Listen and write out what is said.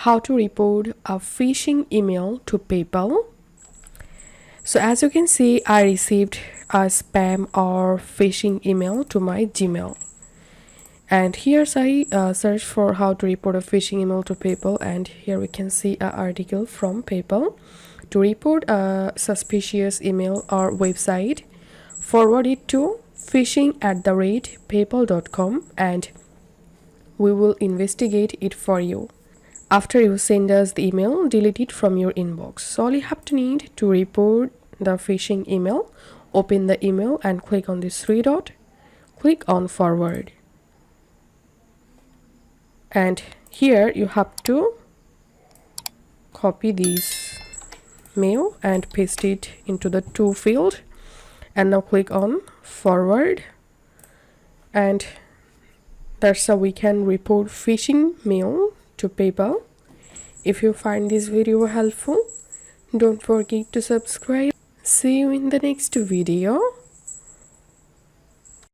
how to report a phishing email to PayPal. So as you can see, I received a spam or phishing email to my Gmail. And here's I search for how to report a phishing email to PayPal, and here we can see an article from PayPal. To report a suspicious email or website, forward it to phishing@paypal.com and we will investigate it for you. After you send us the email, delete it from your inbox. So all you have to need to report the phishing email, open the email and click on this three dot, click on forward. And here you have to copy this mail and paste it into the to field, and now click on forward, and that's how we can report phishing mail to PayPal. If you find this video helpful, don't forget to subscribe. See you in the next video.